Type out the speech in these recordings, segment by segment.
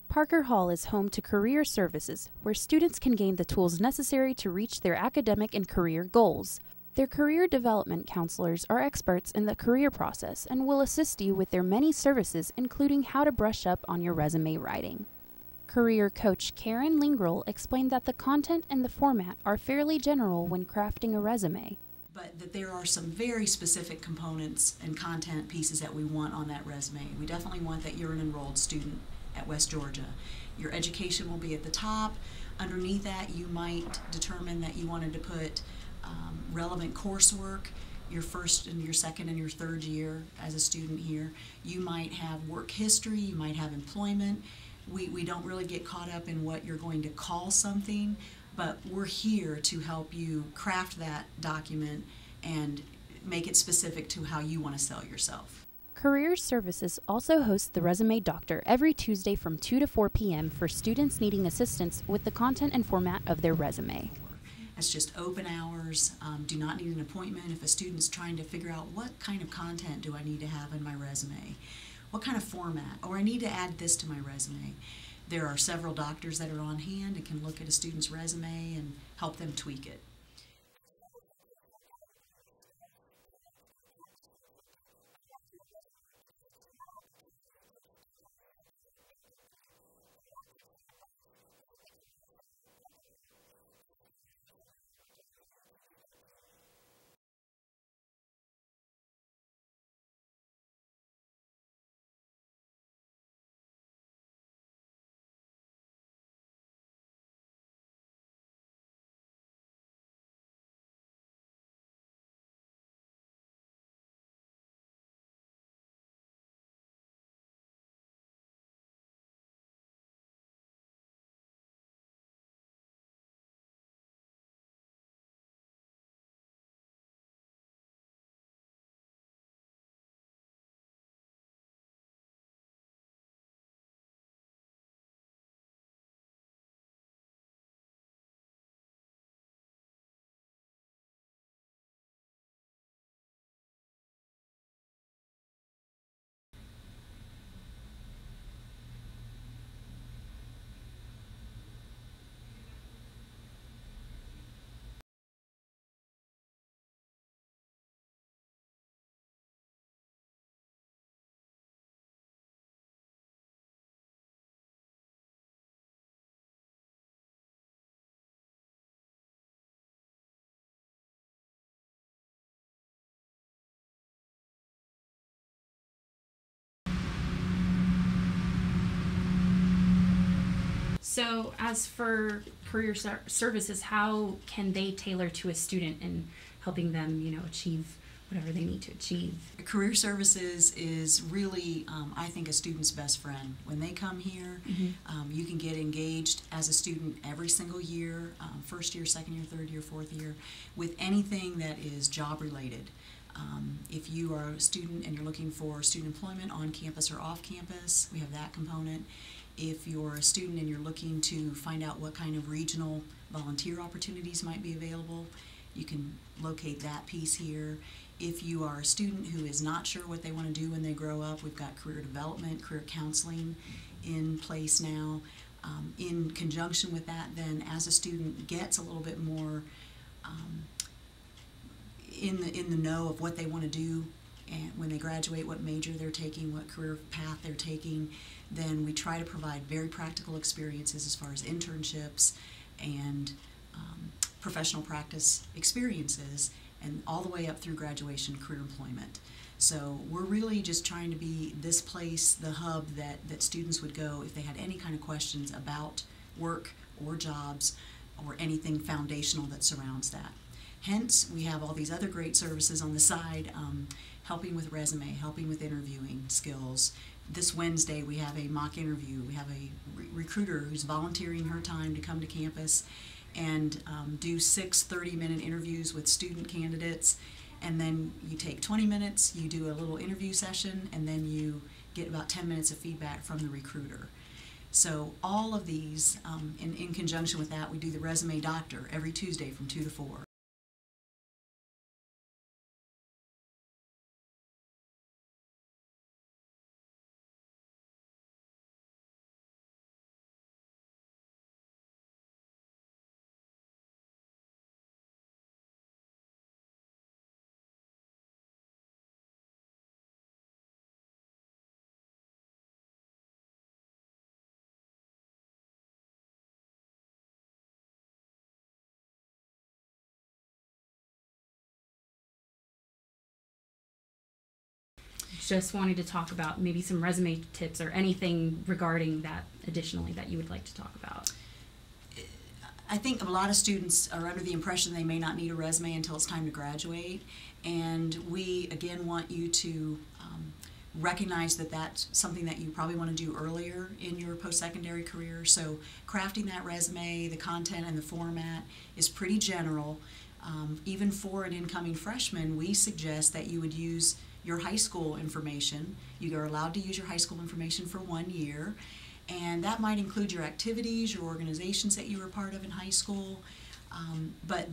Parker Hall is home to career services, where students can gain the tools necessary to reach their academic and career goals. Their career development counselors are experts in the career process and will assist you with their many services, including how to brush up on your resume writing. Career coach Karen Lingrel explained that the content and the format are fairly general when crafting a resume, but that there are some very specific components and content pieces that we want on that resume. We definitely want that you're an enrolled student at West Georgia. Your education will be at the top. Underneath that, you might determine that you wanted to put relevant coursework, your first and your second and your third year as a student here. You might have work history, you might have employment. We don't really get caught up in what you're going to call something, but we're here to help you craft that document and make it specific to how you want to sell yourself. Career Services also hosts the Resume Doctor every Tuesday from 2 to 4 p.m. for students needing assistance with the content and format of their resume. It's just open hours, do not need an appointment. If a student's trying to figure out what kind of content do I need to have in my resume, what kind of format, or I need to add this to my resume. There are several doctors that are on hand and can look at a student's resume and help them tweak it. So, as for career services, how can they tailor to a student in helping them, achieve whatever they need to achieve? Career Services is really, I think, a student's best friend. When they come here, you can get engaged as a student every single year, first year, second year, third year, fourth year, with anything that is job related. If you are a student and you're looking for student employment on campus or off campus, we have that component. If you're a student and you're looking to find out what kind of regional volunteer opportunities might be available, you can locate that piece here. If you are a student who is not sure what they want to do when they grow up, we've got career development, career counseling in place now. In conjunction with that, then, as a student gets a little bit more in the know of what they want to do, and when they graduate, what major they're taking, what career path they're taking, then we try to provide very practical experiences as far as internships and professional practice experiences, and all the way up through graduation, career employment. So we're really just trying to be this place, the hub that students would go if they had any kind of questions about work or jobs or anything foundational that surrounds that. Hence, we have all these other great services on the side, helping with resume, helping with interviewing skills. This Wednesday, we have a mock interview. We have a recruiter who's volunteering her time to come to campus and do 6 30-minute interviews with student candidates. And then you take 20 minutes, you do a little interview session, and then you get about 10 minutes of feedback from the recruiter. So all of these, in conjunction with that, we do the Resume Doctor every Tuesday from 2 to 4. just wanting to talk about maybe some resume tips or anything regarding that additionally that you would like to talk about. I think a lot of students are under the impression they may not need a resume until it's time to graduate, and we again want you to recognize that that's something that you probably want to do earlier in your post-secondary career. So crafting that resume, the content and the format is pretty general. Even for an incoming freshman, we suggest that you would use your high school information. You are allowed to use your high school information for 1 year, and that might include your activities, your organizations that you were part of in high school, but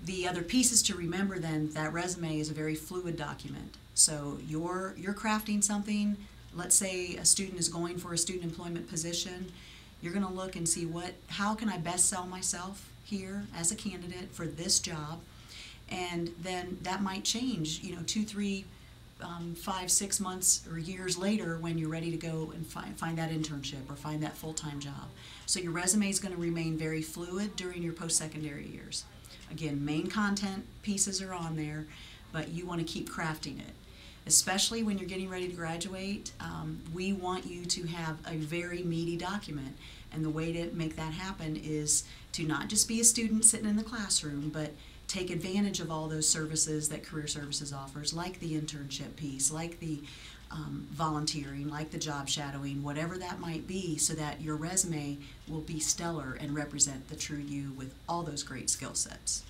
the other pieces to remember then, that resume is a very fluid document. So you're crafting something. Let's say a student is going for a student employment position. You're going to look and see how can I best sell myself here as a candidate for this job, and then that might change, 2, 3, 5, 6 months or years later when you're ready to go and find that internship or find that full-time job. So your resume is going to remain very fluid during your post-secondary years. Again, main content pieces are on there, but you want to keep crafting it. Especially when you're getting ready to graduate, we want you to have a very meaty document. And the way to make that happen is to not just be a student sitting in the classroom, but take advantage of all those services that Career Services offers, like the internship piece, like the volunteering, like the job shadowing, whatever that might be, so that your resume will be stellar and represent the true you with all those great skill sets.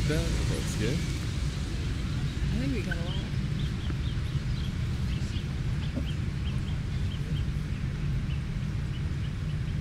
That looks good. I think we got a lot.